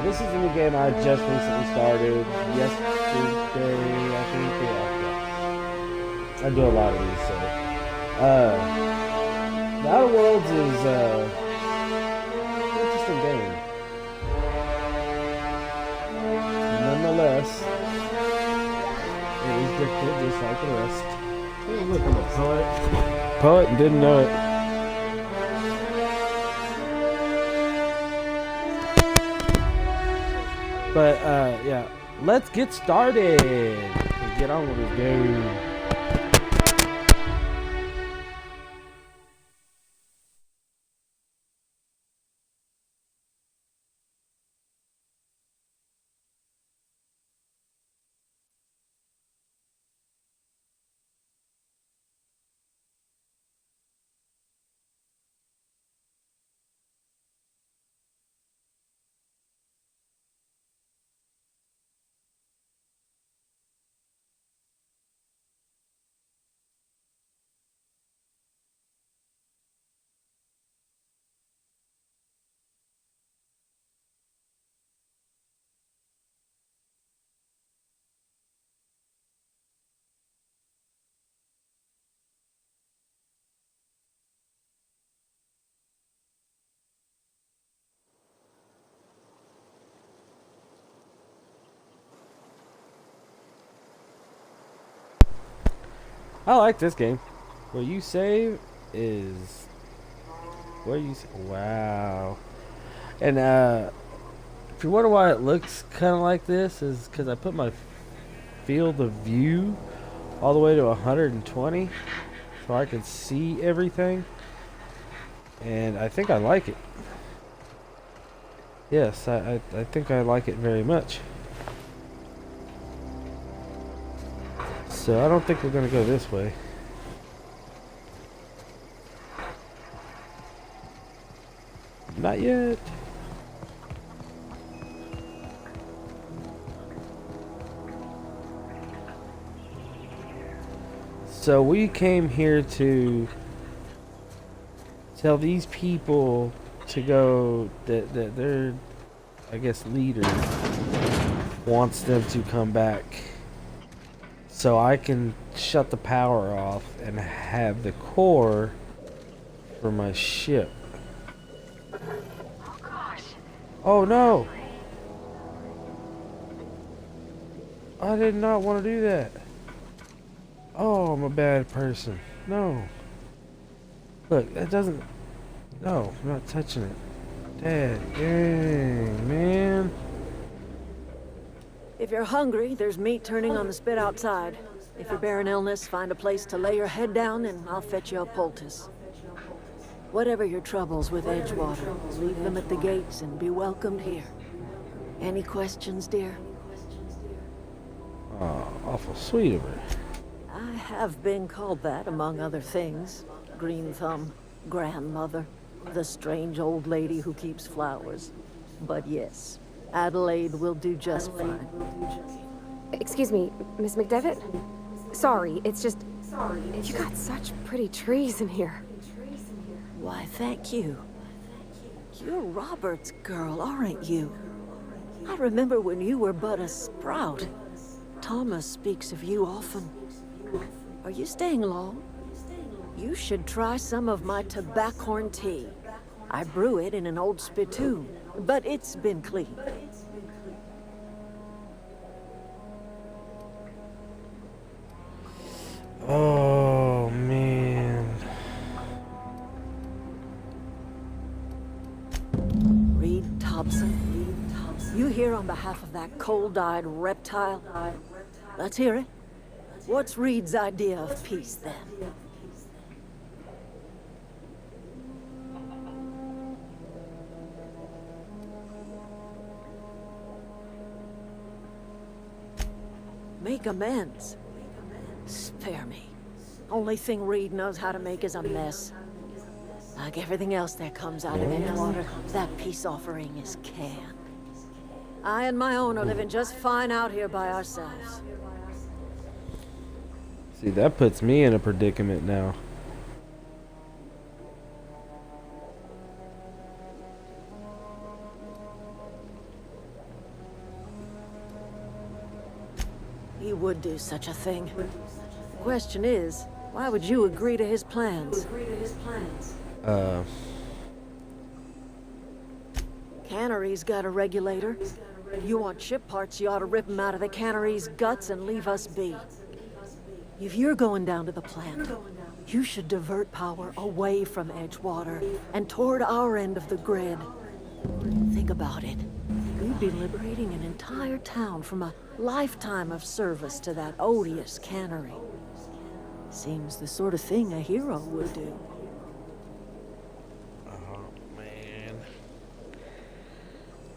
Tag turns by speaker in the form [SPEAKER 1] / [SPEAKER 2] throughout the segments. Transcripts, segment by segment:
[SPEAKER 1] this is a new game I just recently started yesterday, I think. Yeah. I do a lot of these, so. The Outer Worlds is an interesting game. Nonetheless, it is difficult just like the rest. Hey, look, I'm a poet. Poet and didn't know it. But, yeah. Let's get started. Let's get on with this game. I like this game. Where you save is where you wow. And if you wonder why it looks kind of like this, is because I put my field of view all the way to 120, so I can see everything. And I think I like it. Yes, I think I like it very much. So I don't think we're gonna go this way. Not yet. So we came here to tell these people to go that their, I guess, leader wants them to come back so I can shut the power off and have the core for my ship. Oh no! I did not want to do that. Oh, I'm a bad person. No. Look, that doesn't... No, I'm not touching it. Dad, dang, man.
[SPEAKER 2] If you're hungry, there's meat turning on the spit outside. If you're bearing illness, find a place to lay your head down and I'll fetch you a poultice. Whatever your troubles with Edgewater, leave them at the gates and be welcomed here. Any questions, dear?
[SPEAKER 1] Oh, awful sweet of her.
[SPEAKER 2] I have been called that, among other things. Green Thumb, grandmother, the strange old lady who keeps flowers. But yes, Adelaide will do just fine.
[SPEAKER 3] Excuse me, Miss McDevitt? Sorry, it's just... You got such pretty trees in here.
[SPEAKER 2] Why, thank you. You're Robert's girl, aren't you? I remember when you were but a sprout. Thomas speaks of you often. Are you staying long? You should try some of my tobaccorn tea. I brew it in an old spittoon, but it's been cleaned.
[SPEAKER 1] Oh, man.
[SPEAKER 2] Reed Thompson. You here on behalf of that cold-eyed reptile? Let's hear it. What's Reed's idea of peace, then? Make amends. Spare me. Only thing Reed knows how to make is a mess. Like everything else that comes out of Edgewater, that peace offering is canned. I and my own are living just fine out here by ourselves.
[SPEAKER 1] See, that puts me in a predicament now.
[SPEAKER 2] He would do such a thing. The question is, why would you agree to his plans? Cannery's got a regulator. You want ship parts, you ought to rip them out of the cannery's guts and leave us be. If you're going down to the plant, you should divert power away from Edgewater and toward our end of the grid. Think about it. We'd be liberating an entire town from a lifetime of service to that odious cannery. Seems the sort of thing a hero would do.
[SPEAKER 1] Oh, man.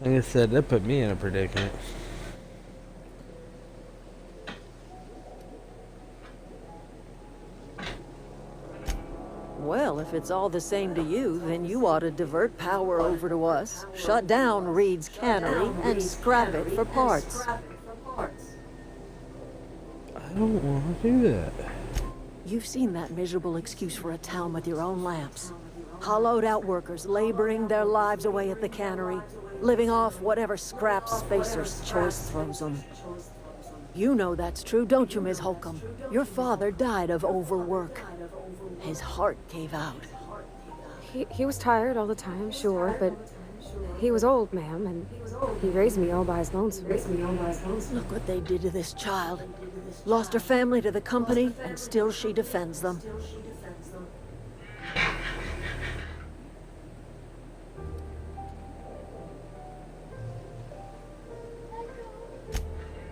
[SPEAKER 1] Like I said, that put me in a predicament.
[SPEAKER 2] Well, if it's all the same to you, then you ought to divert power over to us, shut down Reed's cannery, and scrap it for parts.
[SPEAKER 1] I don't want to do that.
[SPEAKER 2] You've seen that miserable excuse for a town with your own lamps. Hollowed out workers laboring their lives away at the cannery, living off whatever scraps Spacer's Choice throws them. You know that's true, don't you, Ms. Holcomb? Your father died of overwork. His heart gave out.
[SPEAKER 3] He was tired all the time, sure, but he was old, ma'am, and he raised me all by his lonesome.
[SPEAKER 2] Look what they did to this child. Lost her family to the company, and still she defends them.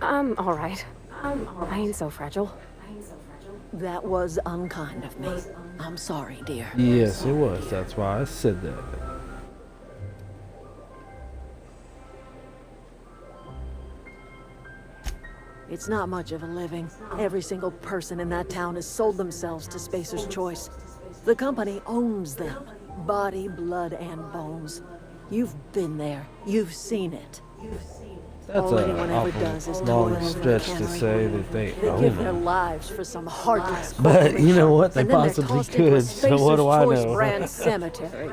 [SPEAKER 3] I'm all right. I ain't so fragile.
[SPEAKER 2] That was unkind of me. I'm sorry, dear.
[SPEAKER 1] Yes, it was. That's why I said that.
[SPEAKER 2] It's not much of a living. Every single person in that town has sold themselves to Spacer's Choice. The company owns them. Body, blood, and bones. You've been there. You've seen it.
[SPEAKER 1] That's
[SPEAKER 2] All
[SPEAKER 1] an
[SPEAKER 2] anyone ever does is
[SPEAKER 1] awful
[SPEAKER 2] toil
[SPEAKER 1] long
[SPEAKER 2] over the
[SPEAKER 1] stretch to
[SPEAKER 2] cannery.
[SPEAKER 1] say that they
[SPEAKER 2] They
[SPEAKER 1] own
[SPEAKER 2] give their
[SPEAKER 1] them.
[SPEAKER 2] lives for some heartless
[SPEAKER 1] But you know what? They
[SPEAKER 2] and then they're
[SPEAKER 1] possibly
[SPEAKER 2] tossed into a
[SPEAKER 1] could, so what do I
[SPEAKER 2] Spacer's Choice
[SPEAKER 1] know?
[SPEAKER 2] brand cemetery.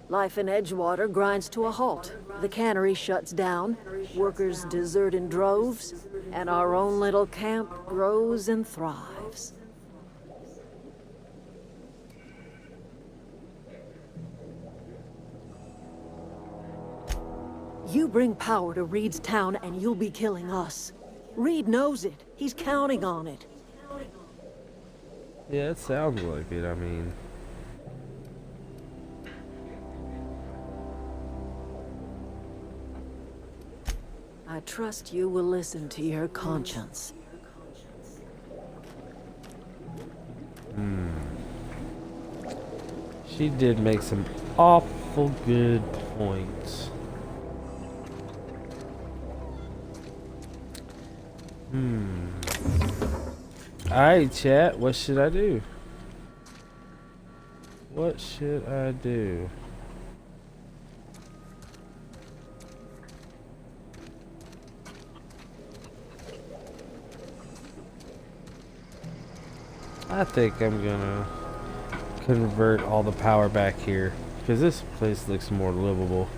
[SPEAKER 2] Life in Edgewater grinds to a halt. The cannery shuts down, workers desert in droves, and our own little camp grows and thrives. You bring power to Reed's town and you'll be killing us. Reed knows it. He's counting on it.
[SPEAKER 1] Yeah, it sounds like it. I mean,
[SPEAKER 2] I trust you will listen to your conscience.
[SPEAKER 1] she did make some awful good points. Alright, chat, what should I do? What should I do? I think I'm gonna convert all the power back here because this place looks more livable.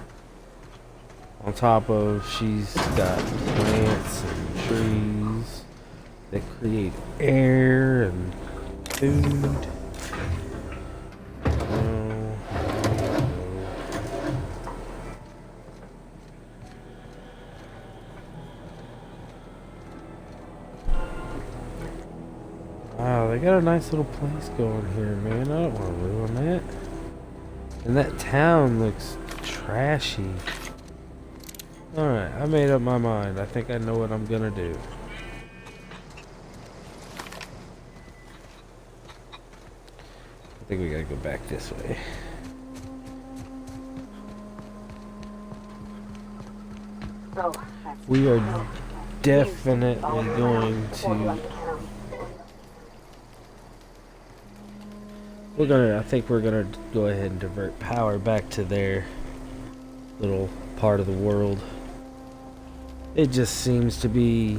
[SPEAKER 1] On top of, she's got plants and trees that create air and food. Wow, they got a nice little place going here, man. I don't want to ruin that. And that town looks trashy. Alright, I made up my mind. I think I know what I'm gonna do. I think we gotta go back this way. We are definitely going to... I think we're gonna go ahead and divert power back to their little part of the world. It just seems to be...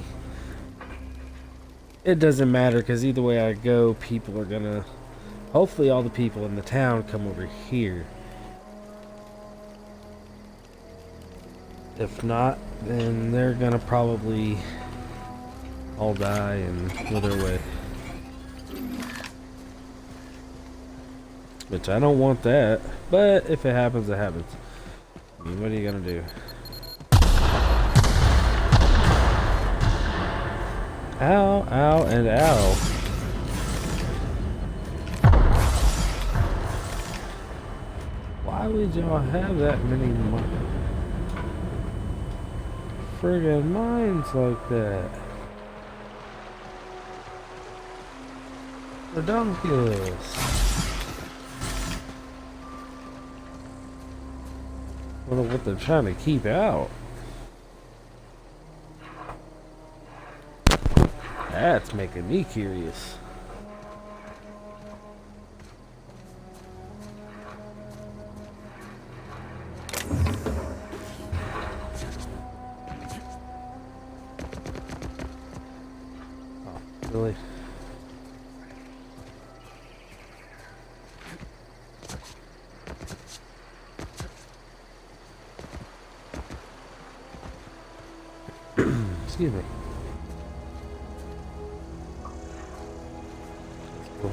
[SPEAKER 1] It doesn't matter, because either way I go, people are gonna Hopefully all the people in the town come over here. If not, then they're gonna probably all die and wither away. Which I don't want that, but if it happens, it happens. I mean, what are you gonna do? Ow, ow, and ow. Why would y'all have that many friggin' mines like that? Redonkulous. I wonder what they're trying to keep out. That's making me curious. Oh, really? Excuse me. That's cool.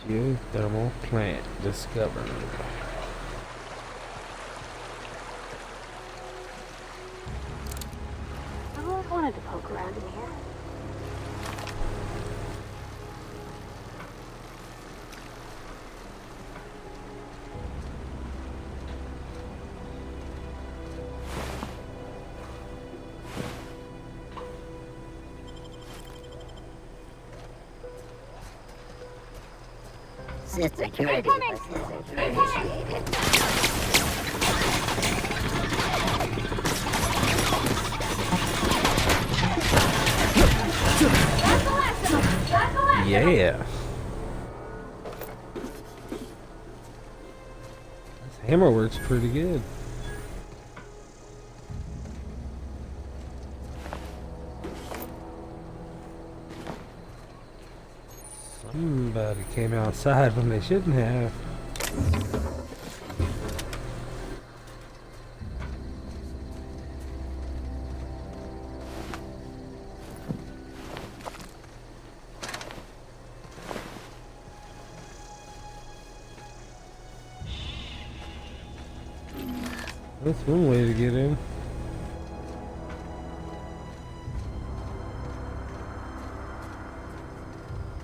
[SPEAKER 1] Geothermal plant discovered.
[SPEAKER 3] I always wanted to poke around in here.
[SPEAKER 4] Security initiated.
[SPEAKER 1] Yeah. This hammer works pretty good. Somebody came outside when they shouldn't have. That's one way to get in.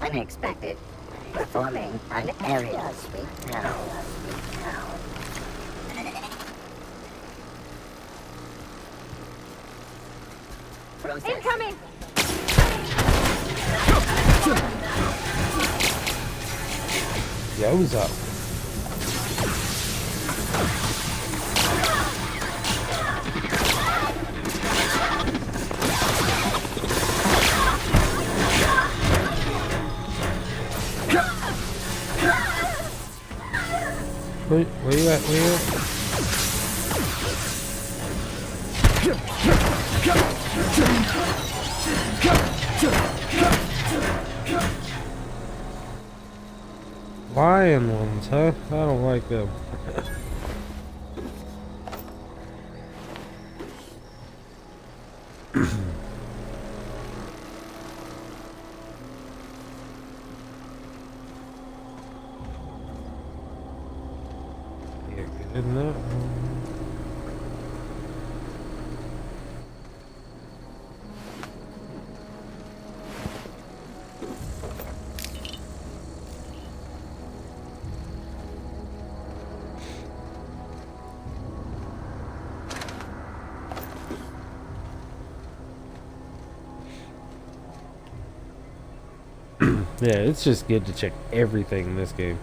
[SPEAKER 4] Unexpected. Performing an area sweep now. Process.
[SPEAKER 3] Incoming!
[SPEAKER 1] Yo's up. Where you at? Where you at? Lion ones, huh? I don't like them. Yeah, good enough. Yeah, it's just good to check everything in this game.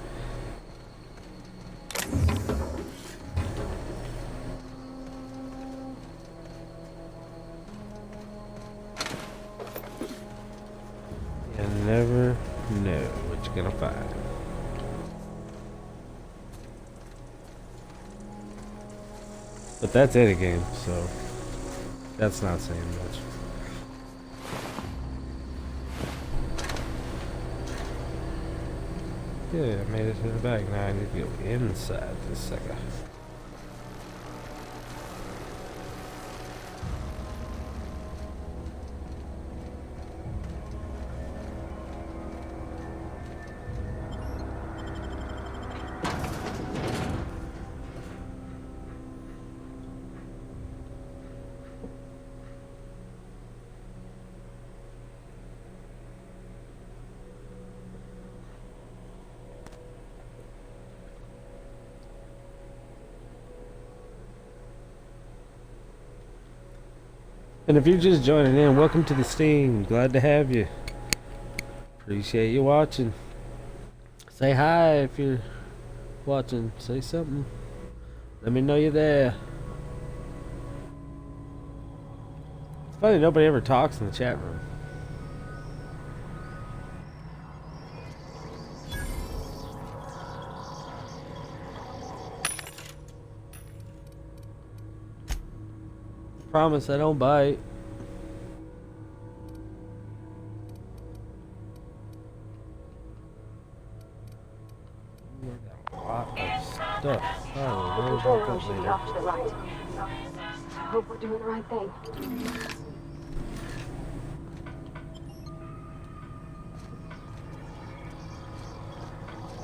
[SPEAKER 1] You never know what you're gonna find. But that's any game, so that's not saying much. Yeah, I made it to the back. Now I need to go inside this sucker. And if you're just joining in, welcome to the stream. Glad to have you. Appreciate you watching. Say hi if you're watching. Say something. Let me know you're there. It's funny, nobody ever talks in the chat room. Promise I don't bite. A lot of stuff. Oh,
[SPEAKER 3] The door room should be off to the right. I hope we're doing the right thing.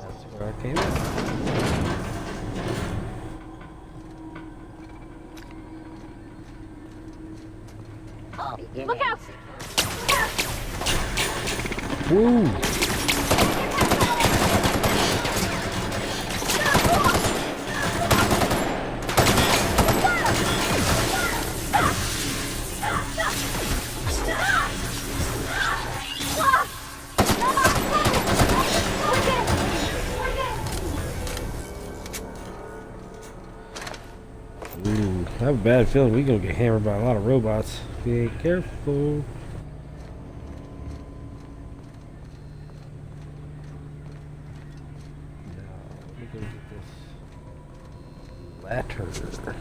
[SPEAKER 1] That's where I came in.
[SPEAKER 3] Look out!
[SPEAKER 1] Woo! I have a bad feeling we're gonna get hammered by a lot of robots. Be careful. No, we're gonna get this ladder.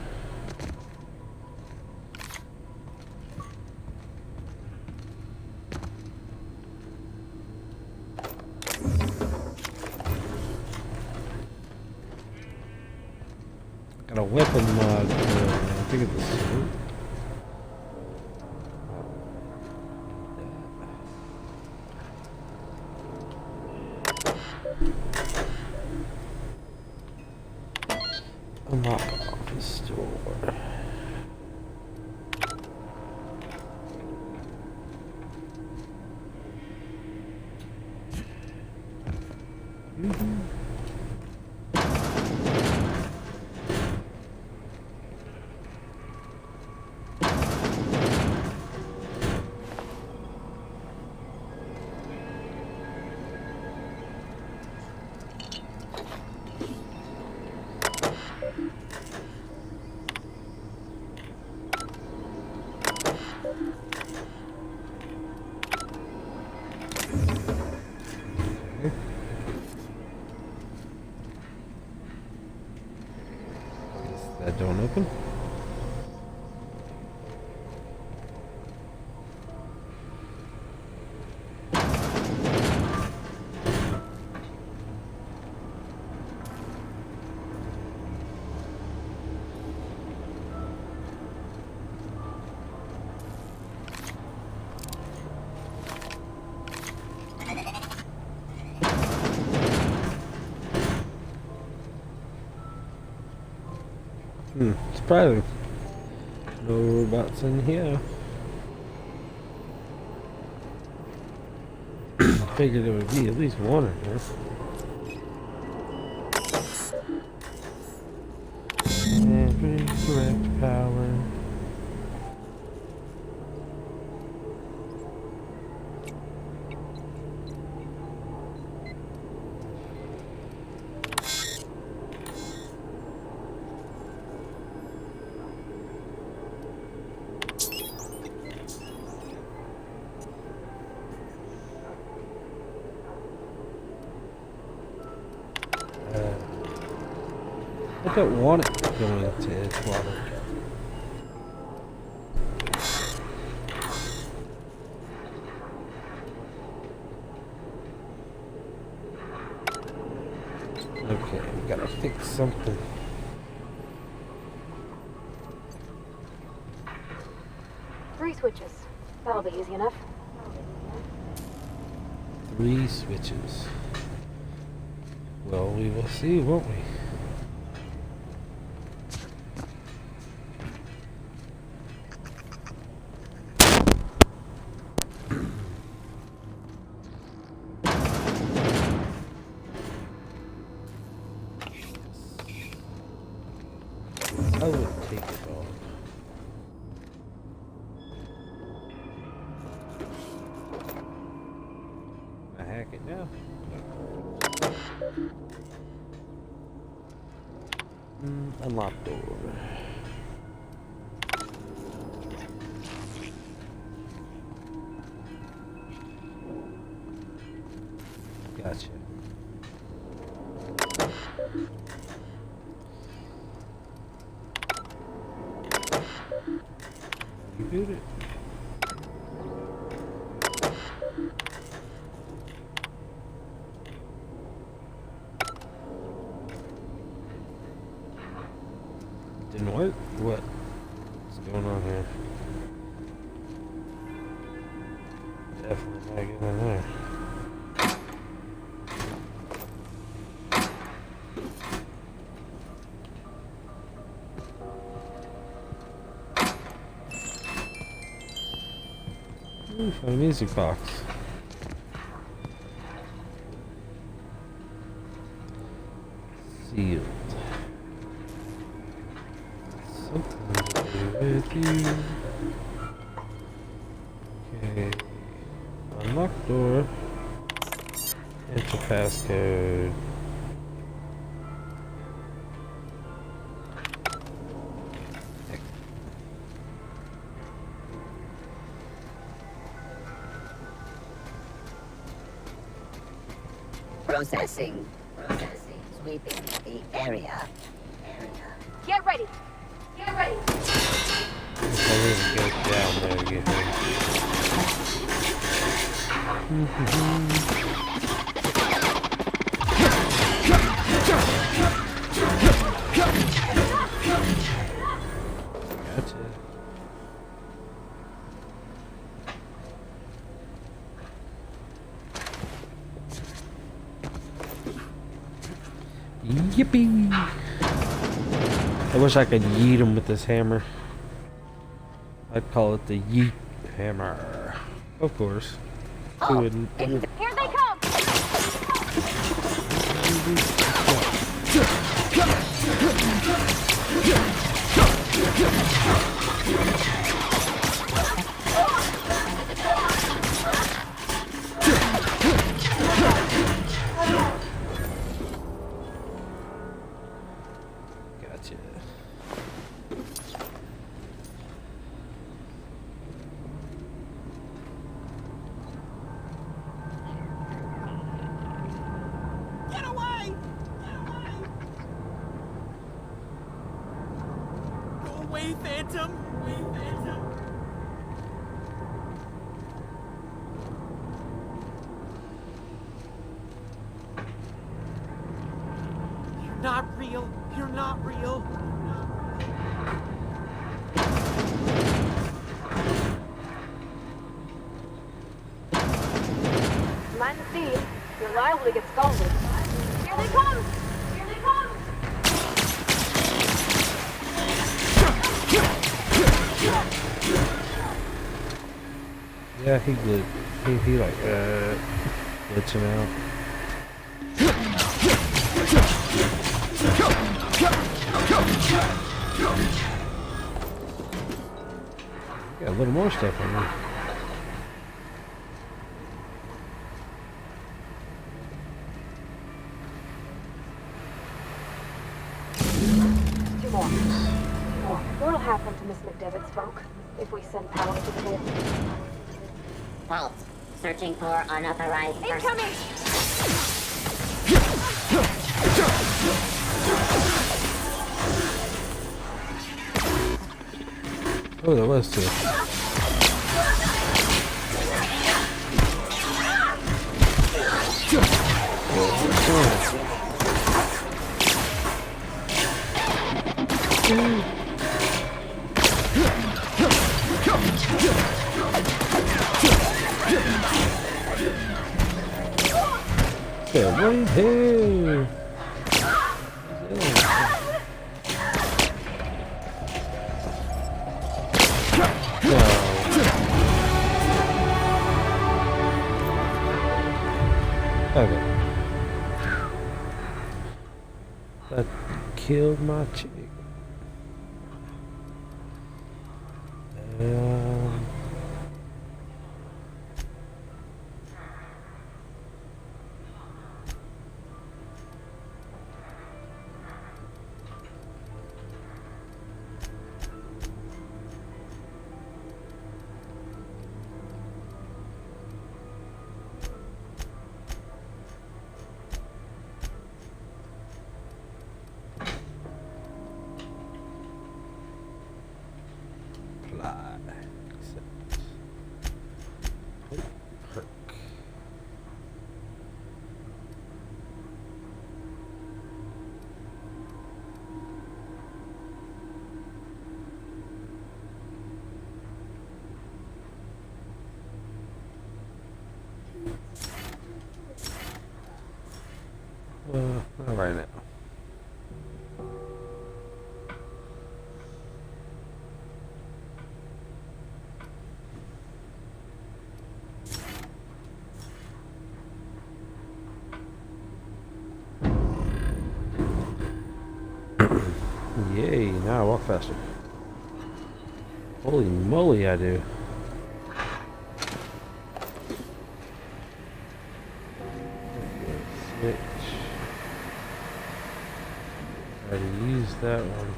[SPEAKER 1] Got a weapon mod for, I think it's a sword. Unlock office door. That don't open. Surprising. No robots in here. Figured there would be at least one in here. And direct power. I don't want it going into Edgewater. Okay, we gotta fix something.
[SPEAKER 3] Three switches. That'll be easy enough.
[SPEAKER 1] 3 switches. Well, we will see, won't we? I would take it all. I hack it now. Unlock door. Gotcha. Reboot it. Didn't work? What? What's going on here? Definitely not getting in there. Ooh, found a music box. Sealed. Something to do with you. Okay. Unlock door. Enter passcode.
[SPEAKER 4] Processing. Sweeping the area.
[SPEAKER 3] Get ready. Get ready.
[SPEAKER 1] If I really go down there to get Gotcha. Yippee! I wish I could yeet him with this hammer. I'd call it the yeet hammer. Of course. Who wouldn't?
[SPEAKER 3] Here they come.
[SPEAKER 1] Gotcha.
[SPEAKER 5] Get away! Get away! Go away, Phantom! Away, Phantom! You're not real. You're not real.
[SPEAKER 3] Mind the scene. You're liable to get scalded. Here they come. Here they come.
[SPEAKER 1] Yeah, he glitched. He like glitching out. Got a little more stuff on there.
[SPEAKER 3] Two more. What'll happen to Miss McDevitt's folk if we send power to the hill?
[SPEAKER 4] Halt. Searching for unauthorized person.
[SPEAKER 3] Incoming!
[SPEAKER 1] Oh, there was two. Oh. Yeah, right here. Okay. That killed my chick. Not right now. Yay, now I walk faster. Holy moly, I do. Switch. I already used that one.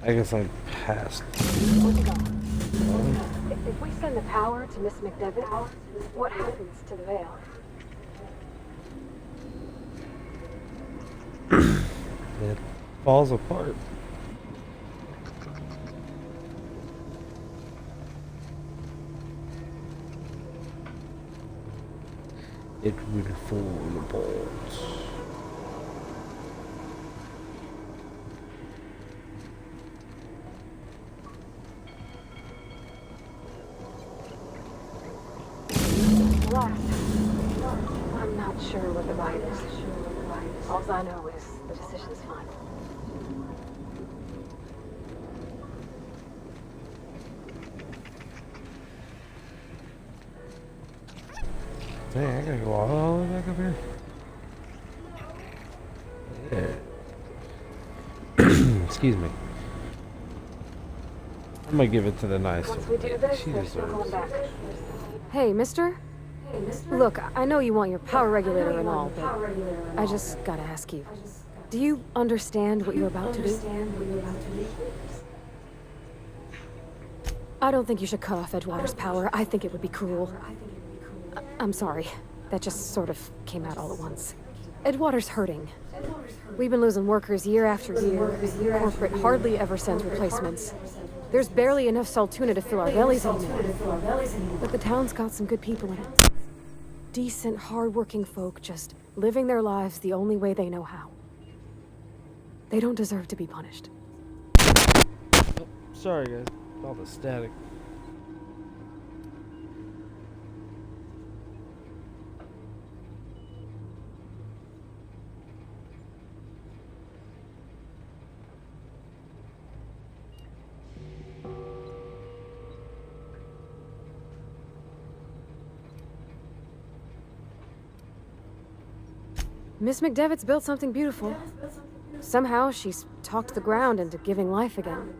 [SPEAKER 1] I guess I passed.
[SPEAKER 3] Where'd you go? If we send the power to Miss McDevitt, what happens to the veil?
[SPEAKER 1] It falls apart. It will fall apart.
[SPEAKER 3] I'm not sure what the right is. All I know is the decision's final.
[SPEAKER 1] Dang, I gotta go all the way back up here. Yeah. Excuse me. I'm gonna give it to the nice
[SPEAKER 3] Once we do this,
[SPEAKER 1] She
[SPEAKER 3] there's no
[SPEAKER 1] deserves
[SPEAKER 3] going
[SPEAKER 1] it.
[SPEAKER 3] back. Hey, mister? Look, I know you want your power regulator and all, but I just gotta ask you. Do you understand what you're about to do? I don't think you should cut off Edgewater's power. I think it would be cruel. I'm sorry. That just sort of came out all at once. Edgewater's hurting. We've been losing workers year after year. Corporate hardly ever sends replacements. There's barely enough Saltuna to fill our bellies anymore. But the town's got some good people in it. Decent, hard-working folk just living their lives the only way they know how. They don't deserve to be punished.
[SPEAKER 1] Oh, sorry guys, all the static.
[SPEAKER 3] Miss McDevitt's built something beautiful. Somehow she's talked the ground into giving life again.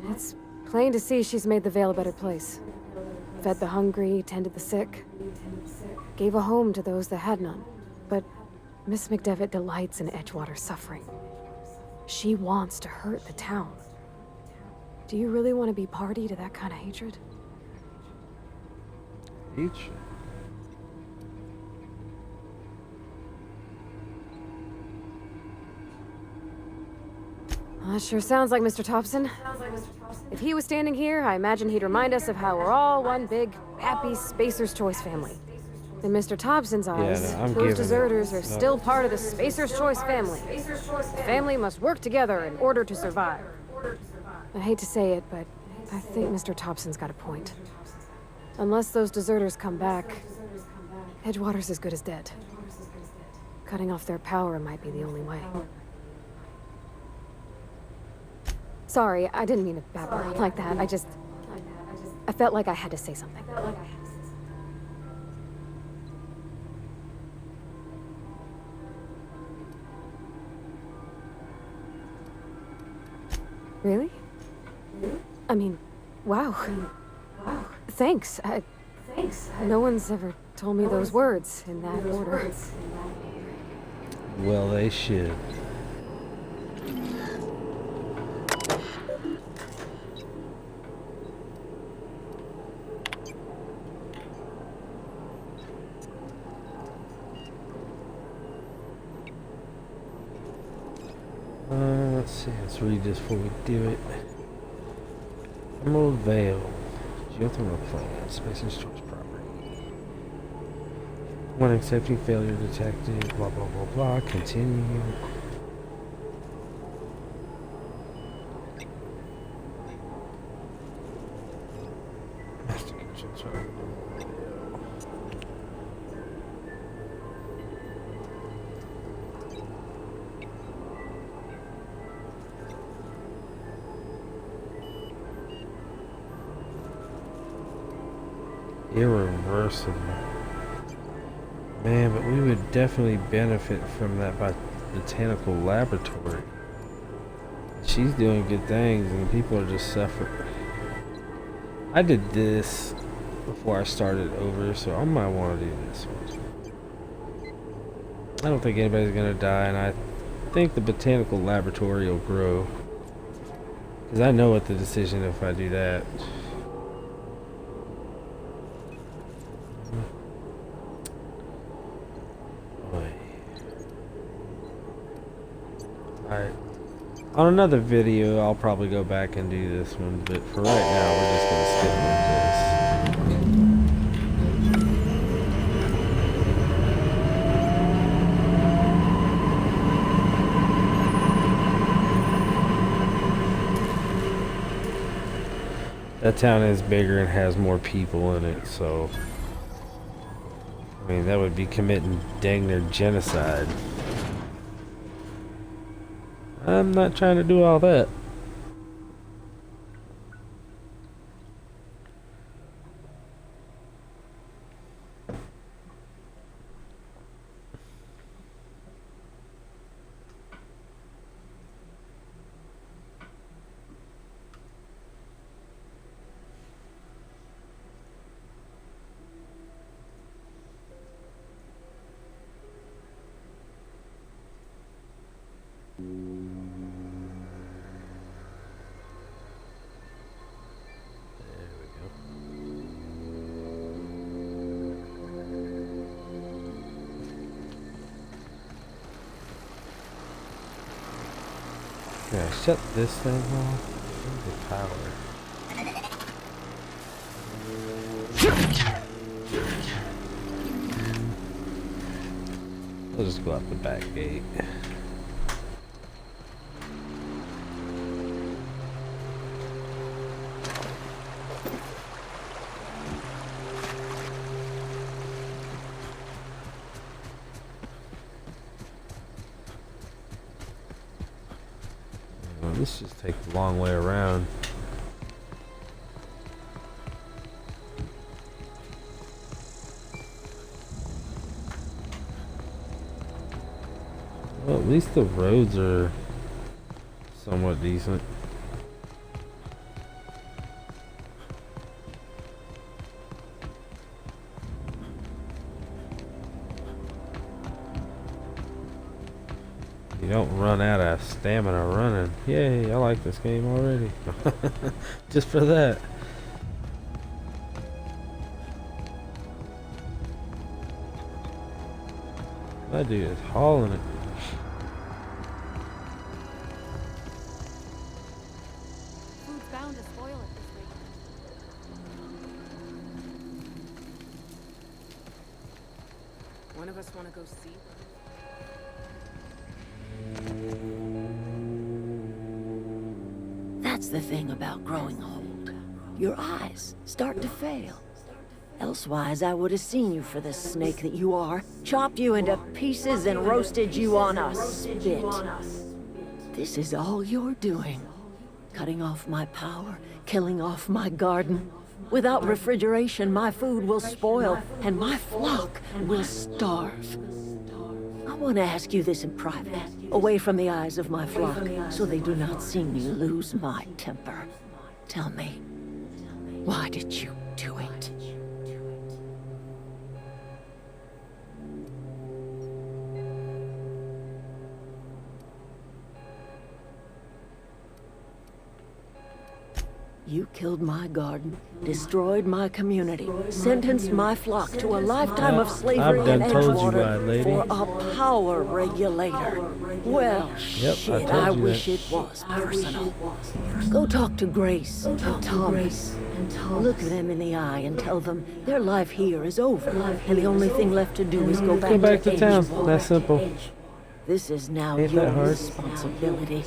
[SPEAKER 3] It's plain to see she's made the Vale a better place. Fed the hungry, tended the sick. Gave a home to those that had none. But Miss McDevitt delights in Edgewater's suffering. She wants to hurt the town. Do you really want to be party to that kind of hatred?
[SPEAKER 1] Each.
[SPEAKER 3] That sure sounds like Mr. Thompson. If he was standing here, I imagine he'd remind us of how we're all one big, happy Spacer's Choice family. In Mr. Thompson's eyes,
[SPEAKER 1] no, I'm
[SPEAKER 3] those
[SPEAKER 1] giving
[SPEAKER 3] deserters
[SPEAKER 1] it.
[SPEAKER 3] are still part of the Spacer's Choice family. The family must work together in order to survive. I hate to say it, but I think Mr. Thompson's got a point. Unless those deserters come back, Edgewater's as good as dead. Cutting off their power might be the only way. Sorry, I didn't mean to babble like that. I felt like I had to say something. Really? I mean, wow. Thanks. No one's ever told me those words in that order.
[SPEAKER 1] Well, they should. Let's see, let's read this before we do it. Emerald Vale. Geothermal plant. Spacer's Choice property. When accepting failure detected. Blah, blah, blah, blah. Continue. Master Kitchen, sorry. Irreversible. Man, but we would definitely benefit from that botanical laboratory. She's doing good things and people are just suffering. I did this before I started over, so I might want to do this one. I don't think anybody's gonna die, and I think the botanical laboratory will grow. Because I know what the decision if I do that. Alright. On another video, I'll probably go back and do this one, but for right now, we're just going to stick with this. That town is bigger and has more people in it, so... I mean, that would be committing dang near genocide. I'm not trying to do all that. Yeah, shut this thing off. Where's the power? We'll just go out the back gate. This just takes a long way around. Well, at least the roads are somewhat decent. You don't run out of stamina running. Yay, I like this game already. Just for that. That dude is hauling it.
[SPEAKER 3] bound to spoil it this week.
[SPEAKER 6] One of us want to go see?
[SPEAKER 2] That's the thing about growing old. Your eyes start to fail. Elsewise, I would have seen you for the snake that you are, chopped you into pieces and roasted you on a spit. This is all you're doing. Cutting off my power, killing off my garden. Without refrigeration, my food will spoil, and my flock will starve. I want to ask you this in private, away from the eyes of my flock, so they do not see me lose my temper. Tell me, why did you do it? You killed my garden, destroyed my community, sentenced my flock to a lifetime of slavery in Edgewater for a power regulator. Well, shit, I wish it was personal. Go talk to Grace and Thomas. Look them in the eye and tell them their life here is over, and the only thing left to do is go back to
[SPEAKER 1] town.
[SPEAKER 2] Edgewater.
[SPEAKER 1] That's simple.
[SPEAKER 2] This is now
[SPEAKER 1] Ain't
[SPEAKER 2] your
[SPEAKER 1] that hard?
[SPEAKER 2] responsibility.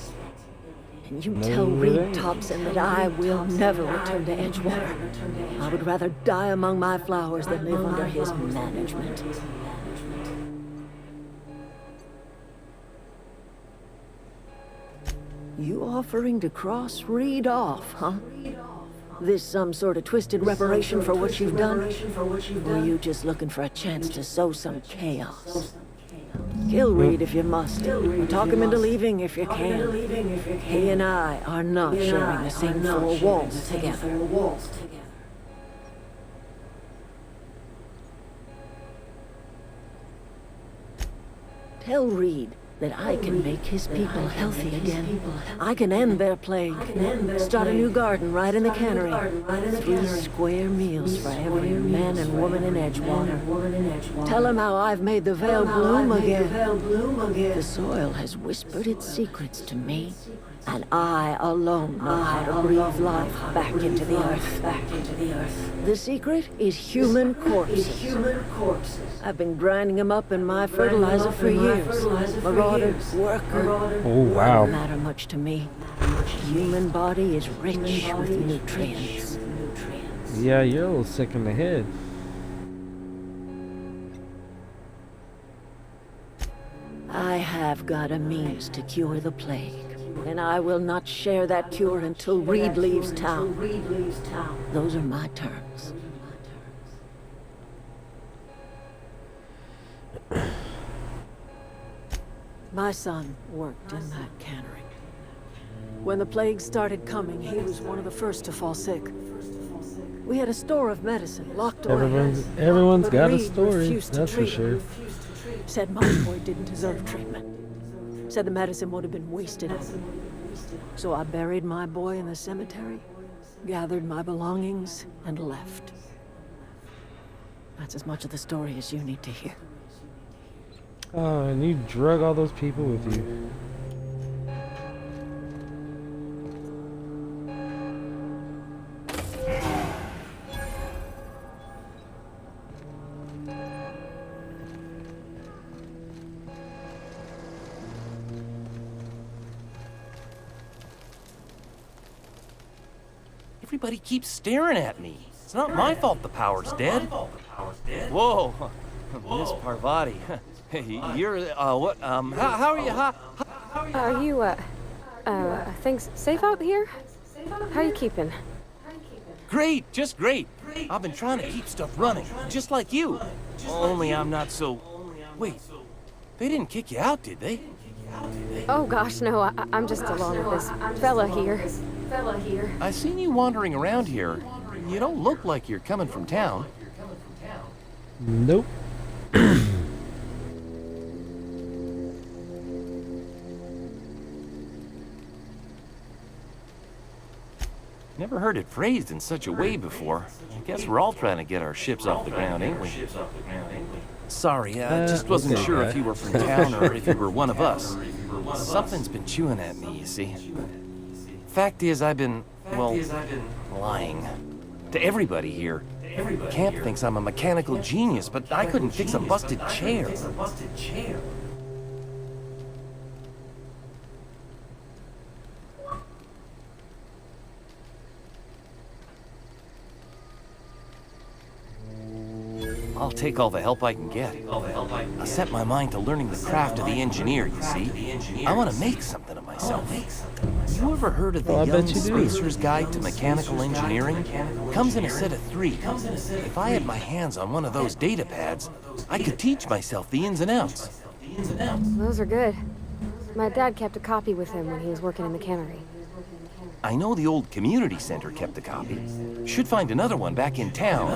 [SPEAKER 2] And you
[SPEAKER 1] No,
[SPEAKER 2] tell
[SPEAKER 1] it
[SPEAKER 2] Reed
[SPEAKER 1] ain't.
[SPEAKER 2] Thompson that I will never return to Edgewater. I would rather die among my flowers than live under his management. You offering to cross Reed off, huh? This some sort of twisted reparation for what you've done? Or are you just looking for a chance to sow some chaos? Kill Reed if you must, or talk him into leaving if you can. He and I are not sharing the same four walls together. Tell Reed that I can make his people healthy again. I can end their plague. Start a new garden right in the cannery. 3 square meals for every man and woman in Edgewater. Tell him how I've made the Vale bloom again. The soil has whispered its secrets to me, and I alone know how to breathe life back into the earth. The secret is human corpses. I've been grinding them up in my fertilizer for years. Marauder, worker,
[SPEAKER 1] Oh, wow.
[SPEAKER 2] don't matter much to me. The human body is rich with nutrients.
[SPEAKER 1] Yeah, you're a little sick in the head.
[SPEAKER 2] I have got a means to cure the plague, and I will not share that cure until Reed leaves town. Those are my terms. My son worked in that cannery. When the plague started coming, he was one of the first to fall sick. We had a store of medicine locked away.
[SPEAKER 1] Everyone's
[SPEAKER 2] But
[SPEAKER 1] got a
[SPEAKER 2] Reed
[SPEAKER 1] story,
[SPEAKER 2] refused to
[SPEAKER 1] that's for
[SPEAKER 2] treat
[SPEAKER 1] sure.
[SPEAKER 2] him. Said my boy didn't deserve treatment. Said the medicine would have been wasted. So I buried my boy in the cemetery, gathered my belongings, and left. That's as much of the story as you need to hear.
[SPEAKER 1] Oh, and you drug all those people with you.
[SPEAKER 5] Everybody keeps staring at me. It's not my fault the power's dead. Whoa, Miss Parvati. You're, what, how are you,
[SPEAKER 3] Are you, things safe out here? How you keeping?
[SPEAKER 5] Great, just great. I've been trying to keep stuff running, just like you. Only I'm not so... Wait, they didn't kick you out, did they?
[SPEAKER 3] Oh gosh, no, I'm just along with this fella here.
[SPEAKER 5] I seen you wandering around here. You don't look like you're coming from town.
[SPEAKER 1] Nope.
[SPEAKER 5] Never heard it phrased in such a way before. I guess we're all trying to get our ships off the ground, ain't we? Sorry, I just wasn't
[SPEAKER 1] okay,
[SPEAKER 5] sure
[SPEAKER 1] guy.
[SPEAKER 5] if you were from town or if you were one of us. Something's been chewing at me, you see. Fact is, I've been, well, lying. To everybody here. Camp thinks I'm a mechanical genius, but I couldn't fix a busted chair. I'll take all the help I can get. I set my mind to learning the craft of the engineer, you see. I want to make something of myself. You ever heard of the
[SPEAKER 1] I
[SPEAKER 5] Young
[SPEAKER 1] bet you do.
[SPEAKER 5] Spacer's Guide to Mechanical Engineering? Comes in a set of 3. If I had my hands on one of those data pads, I could teach myself the ins and outs.
[SPEAKER 3] Those are good. My dad kept a copy with him when he was working in the cannery.
[SPEAKER 5] I know the old community center kept a copy. Should find another one back in town.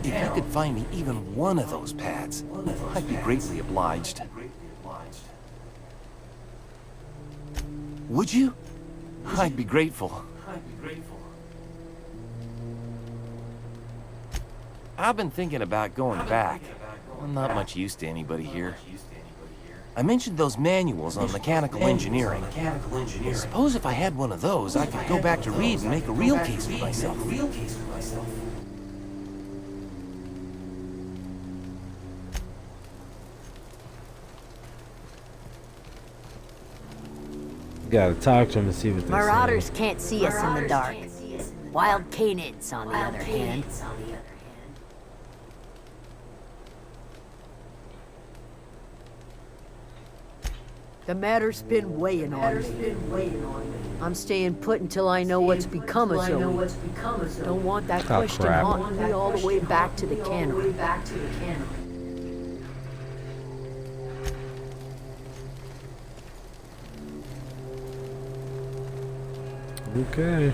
[SPEAKER 5] If you could find me even one of those pads, I'd be greatly obliged. Would you? I'd be grateful. I've been thinking about going back. I'm not much use to anybody here. I mentioned those manuals on mechanical engineering. Suppose if I had one of those, I could go back to Reed and make a real case for myself.
[SPEAKER 1] Gotta talk to him and see what they
[SPEAKER 7] Marauders can't see us in the dark. Wild canids, on the other hand. The matter's been weighing on me. I'm staying put until I know what's become of Zoe. Don't want that
[SPEAKER 1] Oh,
[SPEAKER 7] question
[SPEAKER 1] crap.
[SPEAKER 7] haunting me all the way back to the cannery.
[SPEAKER 1] Okay.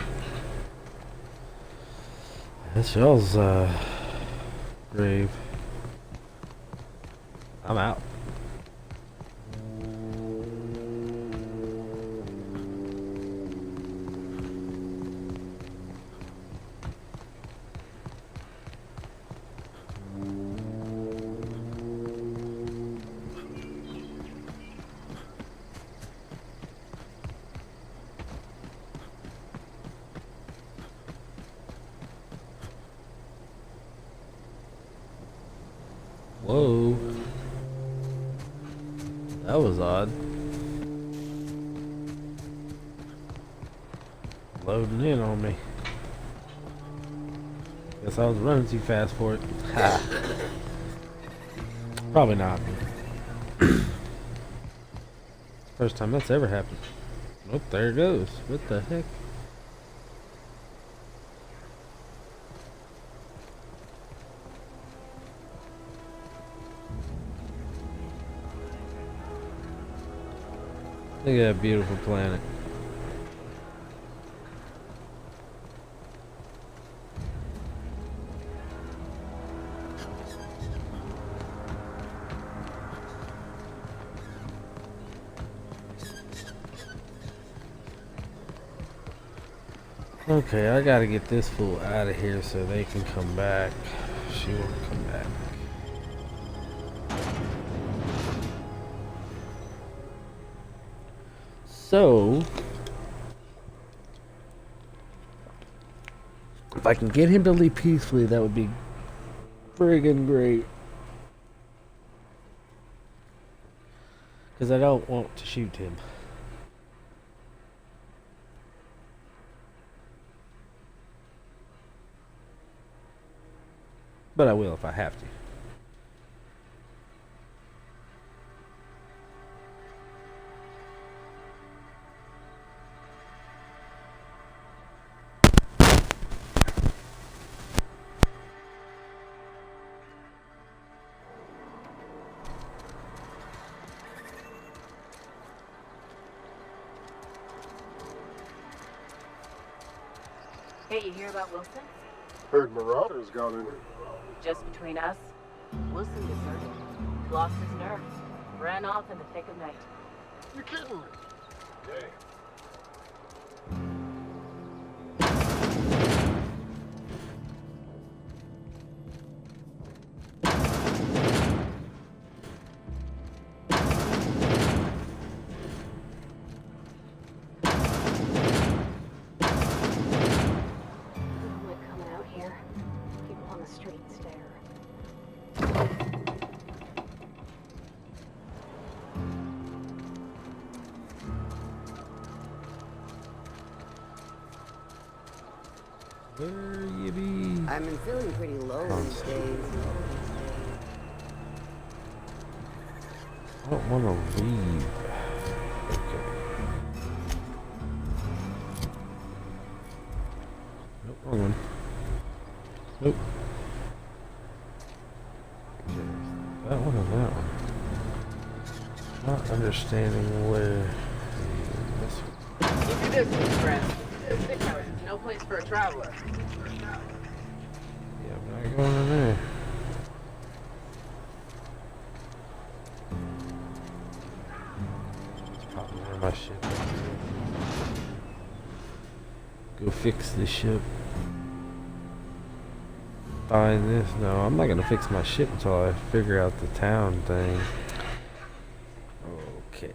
[SPEAKER 1] That's y'all's grave. I'm out. Whoa. That was odd. Loading in on me. Guess I was running too fast for it. Ha. Probably not. First time that's ever happened. Oh, there it goes. What the heck? Look at that beautiful planet. Okay, I gotta get this fool out of here so they can come back. She won't come back. So, if I can get him to leave peacefully, that would be friggin' great. Because I don't want to shoot him. But I will if I have to.
[SPEAKER 6] Hey, you hear about Wilson?
[SPEAKER 8] Heard Marauders got in.
[SPEAKER 6] Just between us, Wilson deserted. Lost his nerve. Ran off in the thick of night.
[SPEAKER 8] You kidding me? Dang.
[SPEAKER 1] Where you be?
[SPEAKER 9] I've been feeling pretty low these days.
[SPEAKER 1] I don't want to leave. Okay. Nope, wrong one. Nope. Okay. That one or that one? Not understanding where. This one.
[SPEAKER 6] Look at this, friend. Sick house is no place for a traveler.
[SPEAKER 1] Yeah, I'm not going in there. Probably where my ship is. Go fix the ship. Find this. No, I'm not gonna fix my ship until I figure out the town thing. Okay.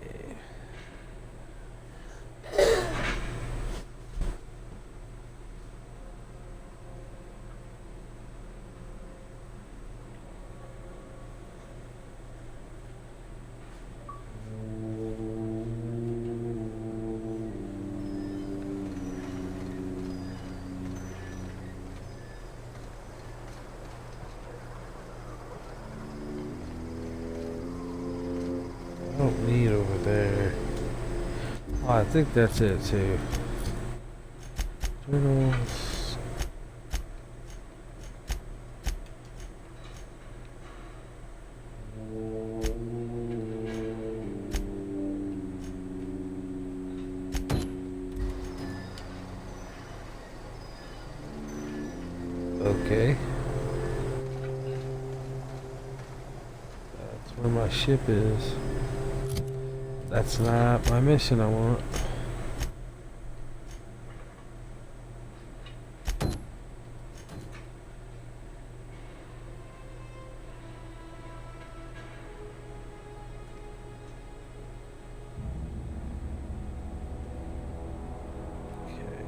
[SPEAKER 1] I don't need over there. Oh, I think that's it too. Turtles. Okay. That's where my ship is. That's not my mission I want. Okay.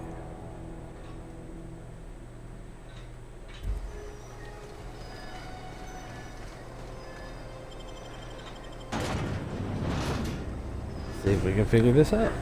[SPEAKER 1] See if we can figure this out.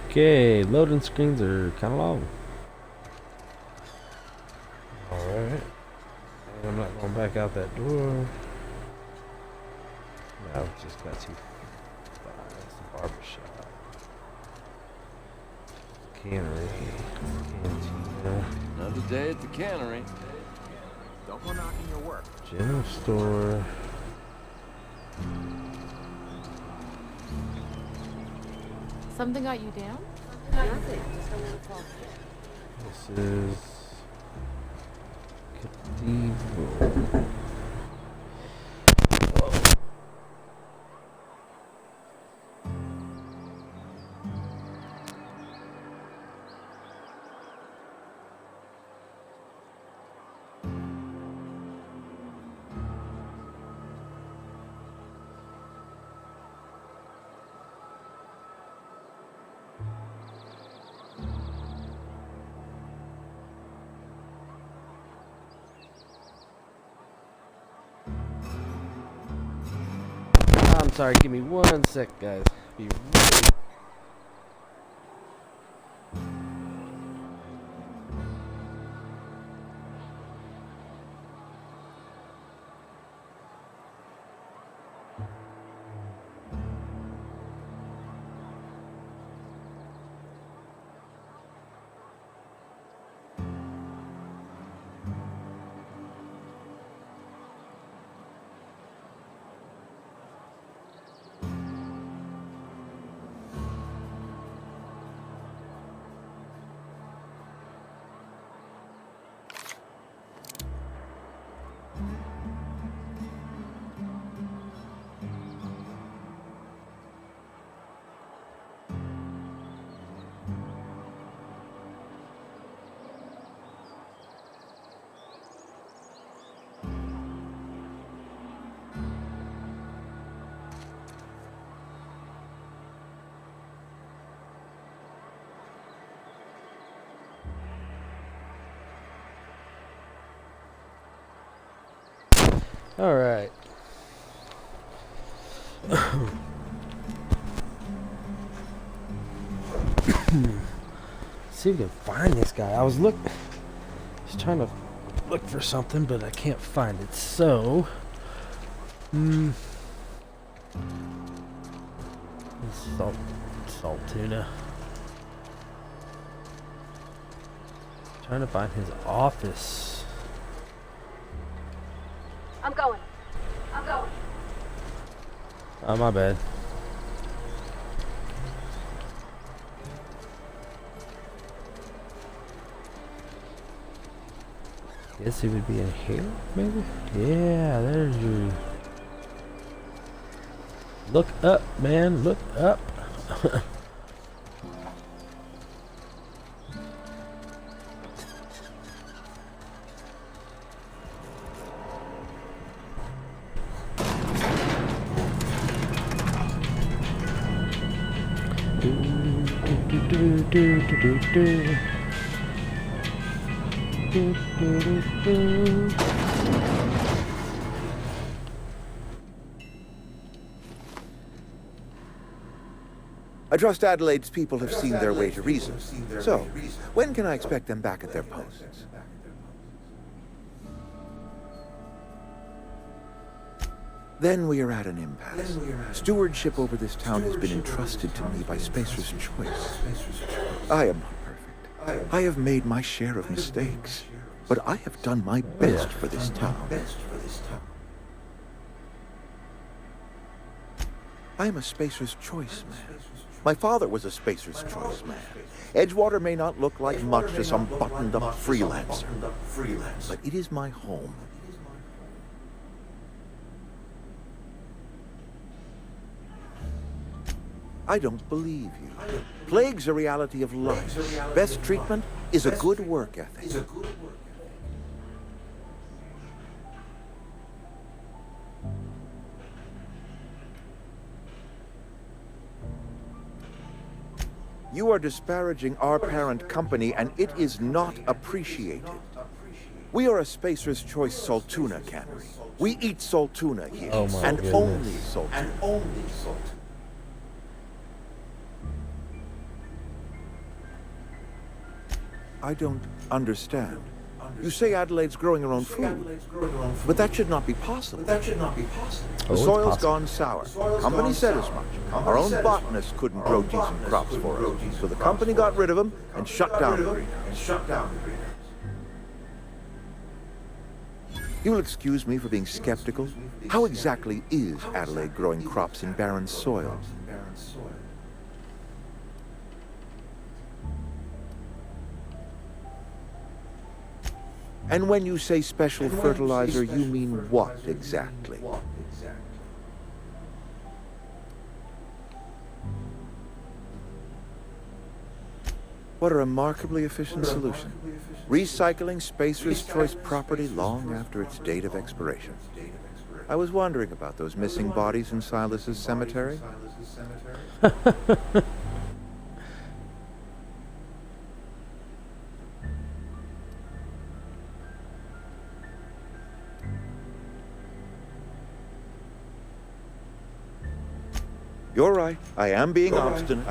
[SPEAKER 1] Okay, loading screens are kind of long. Alright. And I'm not going back out that door. No, just got too far. That's the barbershop. Cannery. Cantina.
[SPEAKER 5] Another day at the cannery. Don't go knocking your work.
[SPEAKER 1] General store.
[SPEAKER 10] Something got you down?
[SPEAKER 9] Nothing. Just a little talk.
[SPEAKER 1] This is Cathedral. I'm sorry, give me 1 sec, guys. Be right. All right. See if we can find this guy. I was trying to look for something, but I can't find it. So, salt tuna. Trying to find his office.
[SPEAKER 3] I'm going.
[SPEAKER 1] Oh, my bad. Guess he would be in here, maybe? Yeah, there's you. Look up, man. Look up.
[SPEAKER 11] I trust Adelaide's people have seen their way to reason. So, when can I expect them back at their posts? Then we are at an impasse. Stewardship over this town has been entrusted to me by Spacer's Choice. I am not perfect. I have made my share of mistakes, but I have done my best for this town. I am a Spacer's Choice man. My father was a Spacer's Choice man. Edgewater may not look like much to some buttoned-up freelancer, but it is my home. I don't believe you. Plague's a reality of life. Best treatment is a good work ethic. You are disparaging our parent company, and it is not appreciated. We are a Spacer's Choice Saltuna cannery. We eat saltuna here, and only saltuna. I don't understand. You say Adelaide's growing her own food, but that should not be possible. The soil's gone sour. The company said as much. Our own botanist couldn't grow decent crops for us, so the company got rid of them and shut down the greenhouse. You'll excuse me for being skeptical. How exactly is Adelaide growing crops in barren soil? And when you say special fertilizer, you mean what exactly? What a remarkably efficient solution. Recycling Spacer's Choice property long after its date of expiration. I was wondering about those missing bodies in Silas's cemetery. You're right. I am being obstinate.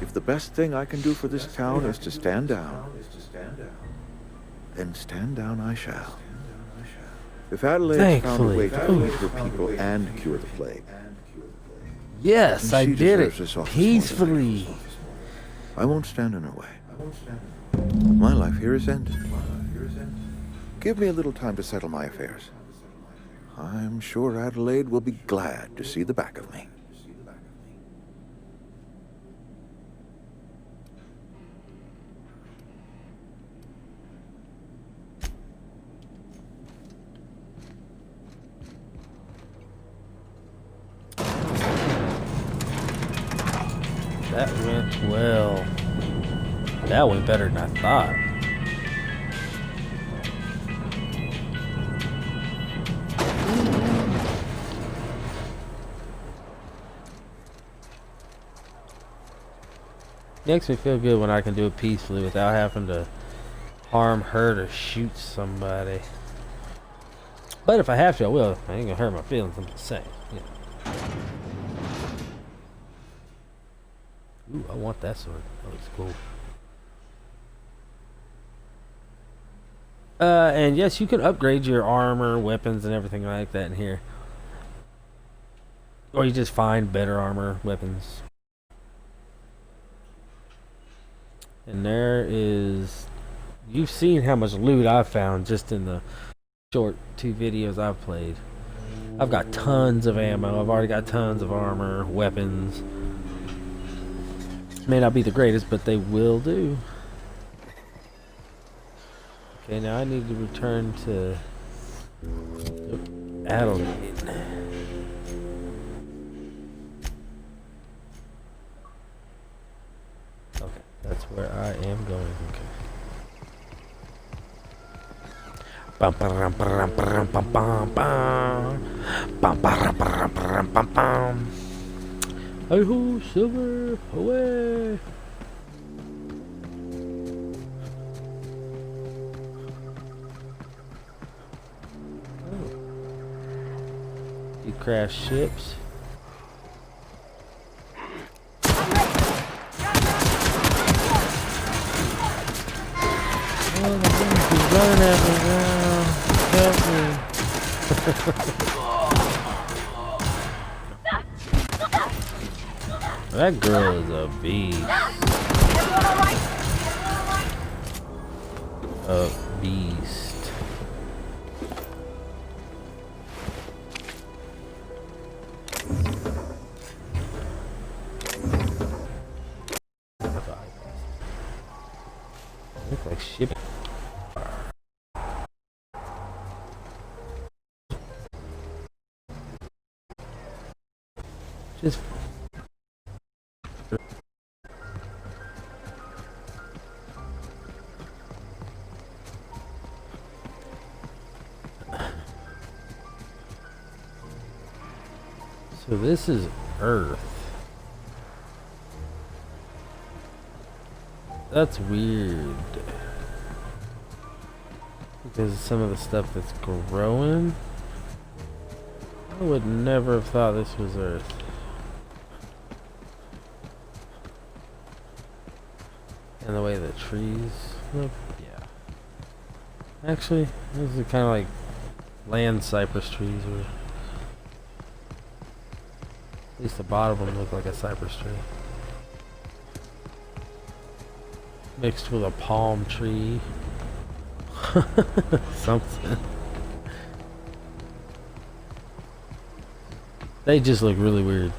[SPEAKER 11] If the best thing I can do for this town is to stand down, then stand down I shall. If Adelaide found a way to feed her people and cure the plague.
[SPEAKER 1] Yes, I did it peacefully.
[SPEAKER 11] I won't stand in her way. My life here is ended. Give me a little time to settle my affairs. I'm sure Adelaide will be glad to see the back of me.
[SPEAKER 1] That went well. That went better than I thought. Makes me feel good when I can do it peacefully without having to harm, hurt, or shoot somebody. But if I have to, I will. I ain't gonna hurt my feelings. I'm just saying. Yeah. Ooh, I want that sword. That looks cool. And yes, you can upgrade your armor, weapons, and everything like that in here. Or you just find better armor, weapons. And there is... You've seen how much loot I've found just in the short 2 videos I've played. I've got tons of ammo. I've already got tons of armor, weapons. May not be the greatest, but they will do. Okay, now I need to return to Adelaide. Okay, that's where I am going. Okay. Bum bum bum bum bum bum bum bum bum bum bum. Hey ho, silver, away! You crash ships. Oh my goodness, he's running at me now. Help me. That girl is a beast. A beast. Looks like ship. Just so this is Earth. That's weird. Because of some of the stuff that's growing. I would never have thought this was Earth. And the way the trees look, yeah. Actually, this is kind of like land cypress trees, or at least the bottom of them look like a cypress tree. Mixed with a palm tree. Something. They just look really weird.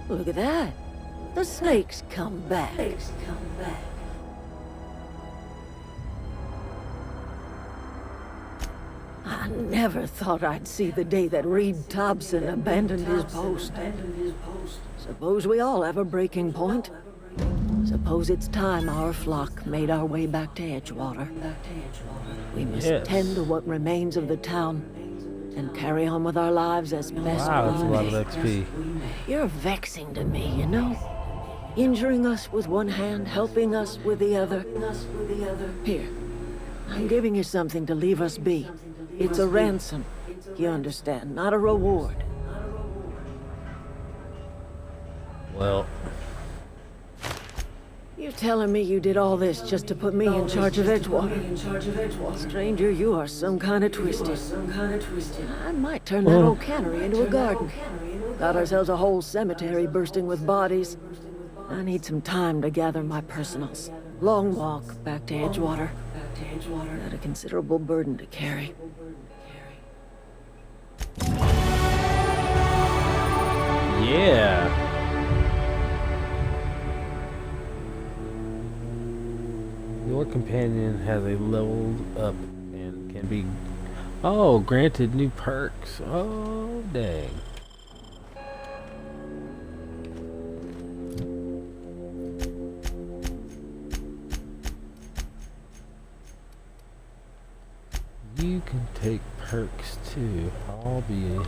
[SPEAKER 2] Look at that. The snakes come back. I never thought I'd see the day that Reed Thompson abandoned his post. Suppose we all have a breaking point. Suppose it's time our flock made our way back to Edgewater. We must tend to what remains of the town and carry on with our lives as best we may.
[SPEAKER 1] Wow, that's a lot of XP.
[SPEAKER 2] You're vexing to me, you know? Injuring us with one hand, helping us with the other. Here, I'm giving you something to leave us be. It's a ransom, you understand, not a reward.
[SPEAKER 1] Well,
[SPEAKER 2] You're telling me you did all this just to put me in charge of Edgewater? Stranger, you are some kind of twisted. I might turn that old cannery into a garden. Got ourselves a whole cemetery bursting with bodies. I need some time to gather my personals. Long walk back to Edgewater. Got a considerable burden to carry.
[SPEAKER 1] yeah. Your companion has a leveled up and can be, granted new perks. Oh, dang. can take perks too. I'll be.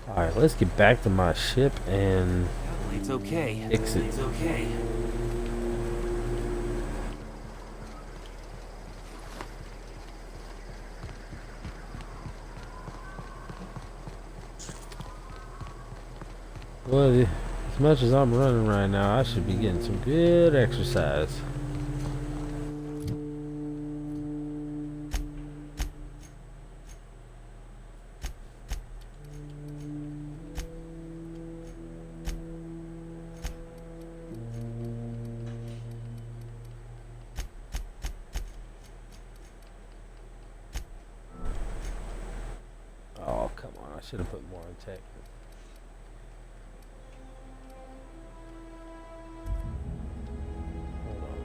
[SPEAKER 1] Alright, let's get back to my ship and
[SPEAKER 5] It's okay.
[SPEAKER 1] fix it.
[SPEAKER 5] It's okay.
[SPEAKER 1] Well, as much as I'm running right now, I should be getting some good exercise. Oh, come on. I should have put more on tech. Hold on.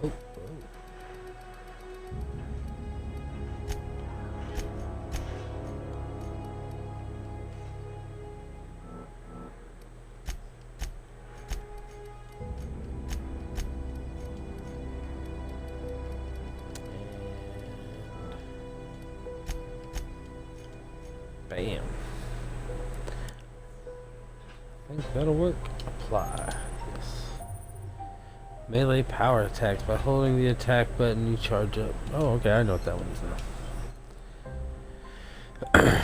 [SPEAKER 1] Oh, bam. I think that'll work. Apply. Yes. Melee power attacks. By holding the attack button, you charge up. Oh, okay. I know what that one is now.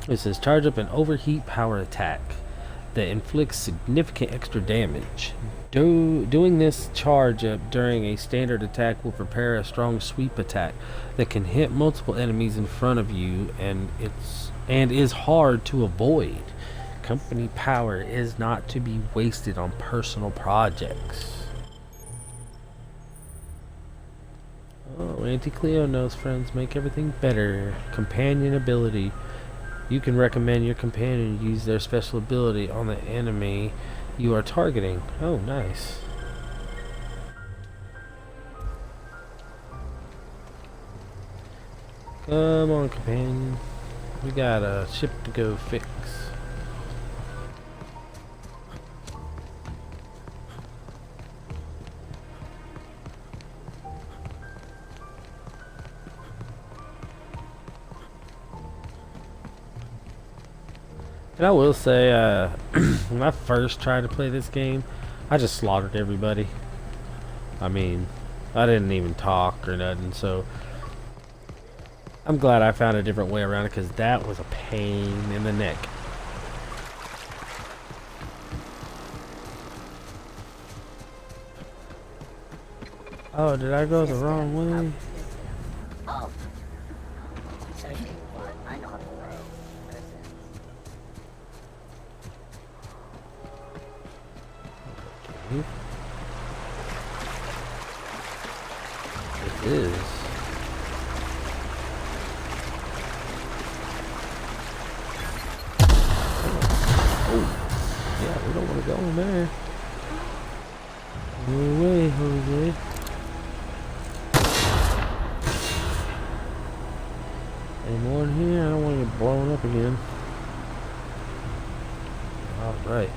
[SPEAKER 1] It says charge up an overheat power attack that inflicts significant extra damage. Doing this charge up during a standard attack will prepare a strong sweep attack that can hit multiple enemies in front of you, and is hard to avoid. Company power is not to be wasted on personal projects. Oh, Anti-Cleo knows friends make everything better. Companion ability. You can recommend your companion use their special ability on the enemy you are targeting. Oh, nice. Come on, companion. We got a ship to go fix. And I will say, when I first tried to play this game, I just slaughtered everybody. I mean, I didn't even talk or nothing, so I'm glad I found a different way around it, because that was a pain in the neck. Oh, did I go the wrong way?
[SPEAKER 4] Oh. Searching for unauthorized persons.
[SPEAKER 1] It is. Oh, yeah, we don't want to go in there. No way, Jose. Any more in here? I don't want to get blown up again. Alright.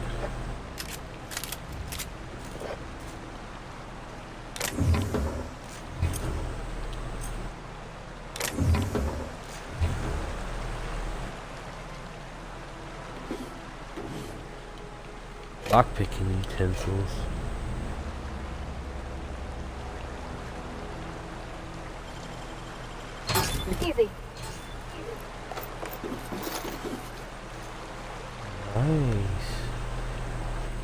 [SPEAKER 1] Lockpicking utensils.
[SPEAKER 3] Easy.
[SPEAKER 1] Nice.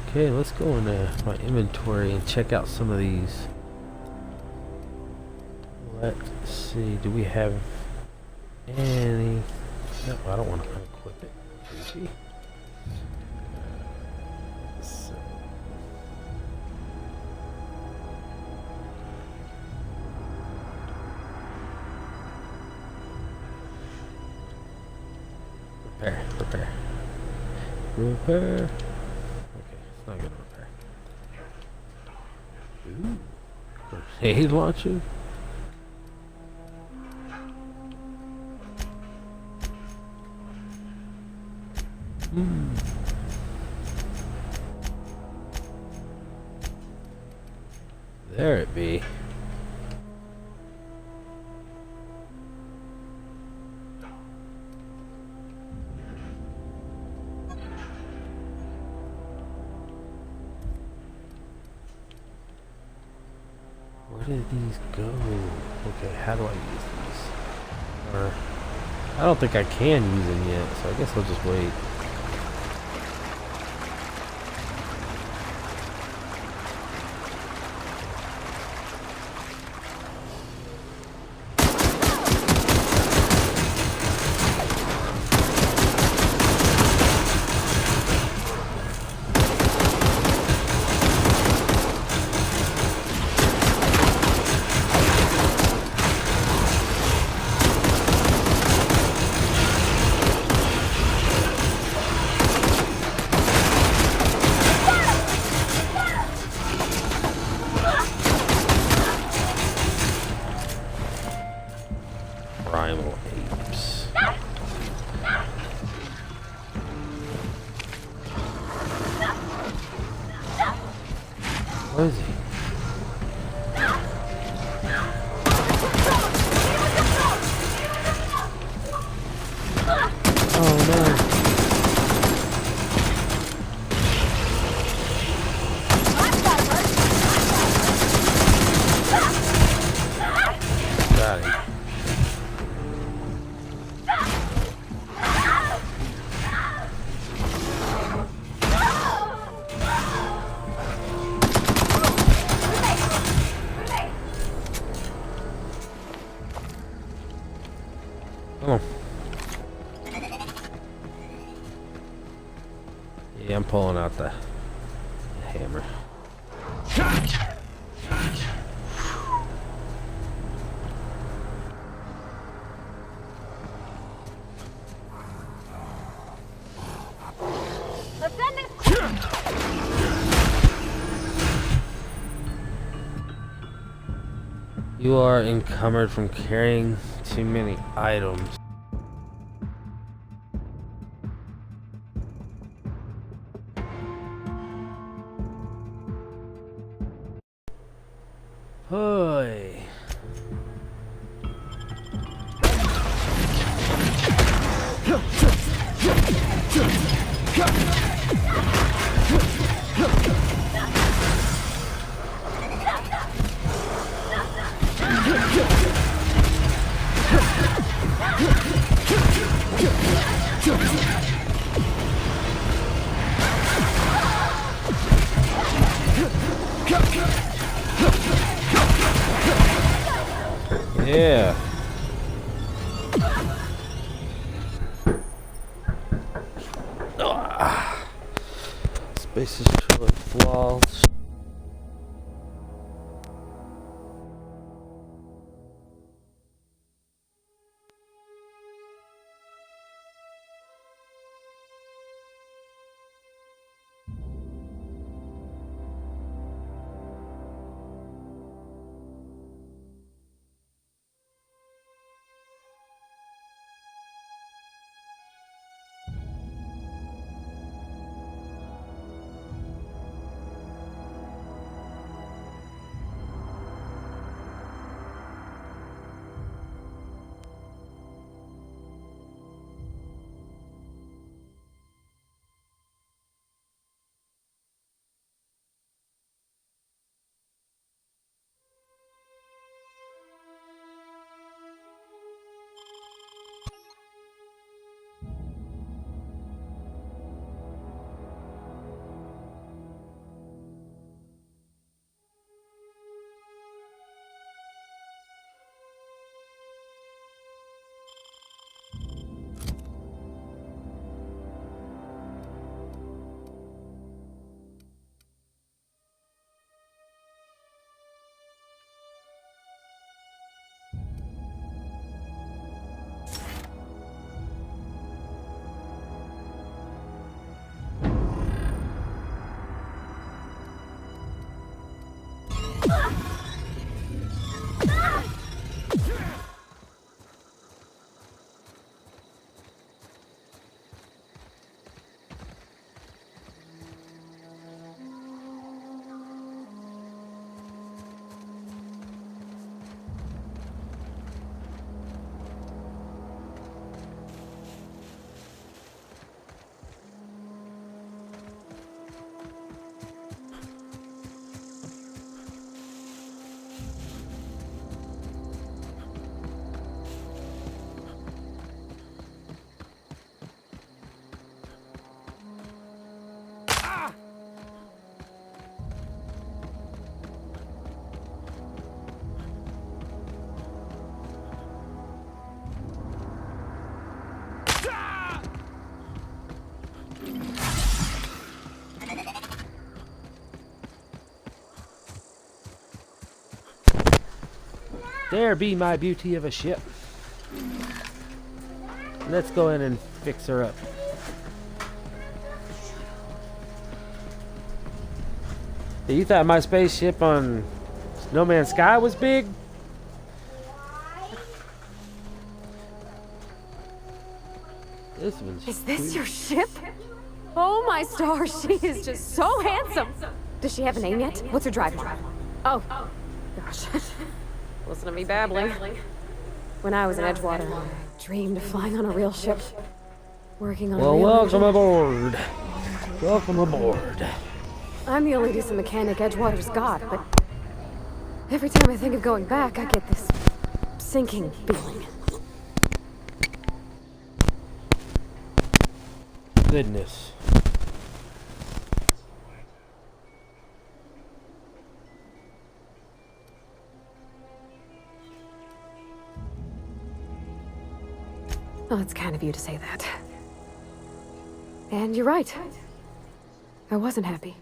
[SPEAKER 1] Okay, let's go into my inventory and check out some of these. Let's see, do we have any? No, I don't want to unequip it. Creepy. So. Repair. Okay, it's not gonna repair. Ooh. Grenade launcher? There it be. Where did these go? Okay, how do I use these? Or I don't think I can use them yet, so I guess I'll just wait. Primal apes. Where is he? Oh no. Got him. Come on. Yeah, I'm pulling out the hammer. You are encumbered from carrying too many items. Hoy. Yeah. Space is full of flaws. There be my beauty of a ship. Let's go in and fix her up. You thought my spaceship on No Man's Sky was big? This one's
[SPEAKER 3] Is this your ship? Oh my stars, she is just so handsome. Does she have a name yet? What's her driver? Oh, gosh. Listen to me babbling. When I was in Edgewater, I dreamed of flying on a real ship. Working on a real
[SPEAKER 1] welcome
[SPEAKER 3] engine.
[SPEAKER 1] aboard. Welcome aboard.
[SPEAKER 3] I'm the only decent mechanic Edgewater's got, but every time I think of going back, I get this sinking feeling.
[SPEAKER 1] Goodness.
[SPEAKER 3] Well, it's kind of you to say that. And you're right. I wasn't happy.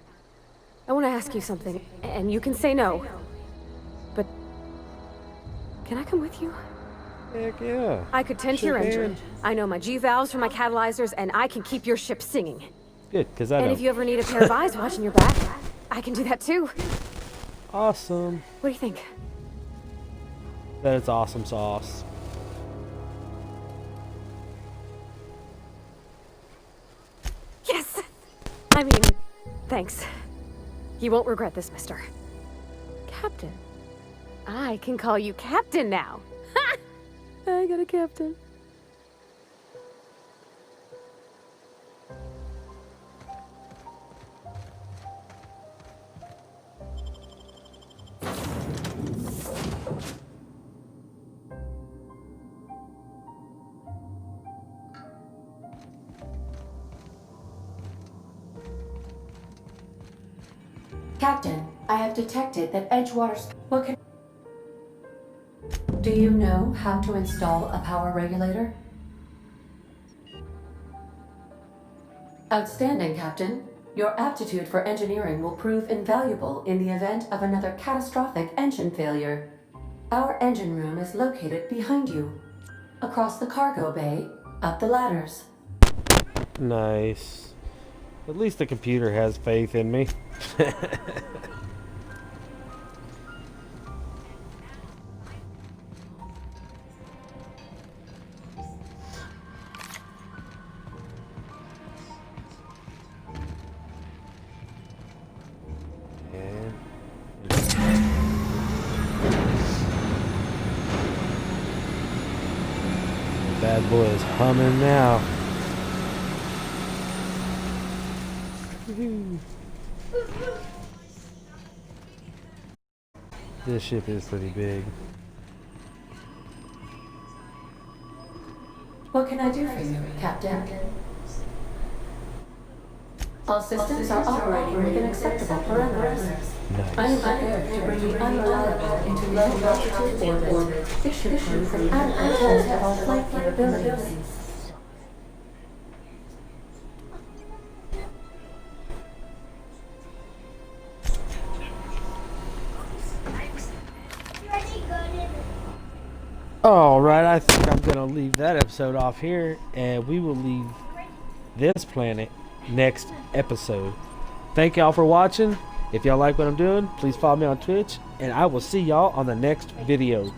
[SPEAKER 3] I want to ask you something, and you can say no. But can I come with you?
[SPEAKER 1] Heck yeah.
[SPEAKER 3] I could tend to your engine. I know my G-valves from my catalyzers, and I can keep your ship singing.
[SPEAKER 1] Good, because I
[SPEAKER 3] And
[SPEAKER 1] don't.
[SPEAKER 3] if you ever need a pair of eyes watching your back, I can do that too.
[SPEAKER 1] Awesome.
[SPEAKER 3] What do you think?
[SPEAKER 1] That is awesome sauce.
[SPEAKER 3] Yes! I mean, thanks. You won't regret this, mister. Captain. I can call you Captain now. Ha! I got a captain.
[SPEAKER 12] Captain, I have detected that Edgewater's... What can... Do you know how to install a power regulator? Outstanding, Captain. Your aptitude for engineering will prove invaluable in the event of another catastrophic engine failure. Our engine room is located behind you. Across the cargo bay, up the ladders.
[SPEAKER 1] Nice. At least the computer has faith in me. Bad boy is humming now. This ship is pretty big.
[SPEAKER 12] What can I do for you, Captain? All systems are operating within acceptable parameters.
[SPEAKER 1] Nice.
[SPEAKER 12] I am prepared to bring the unreliable into low altitude orbit. This should prove an adequate test of our flight capabilities.
[SPEAKER 1] Alright, I think I'm going to leave that episode off here, and we will leave this planet next episode. Thank y'all for watching. If y'all like what I'm doing, please follow me on Twitch, and I will see y'all on the next video.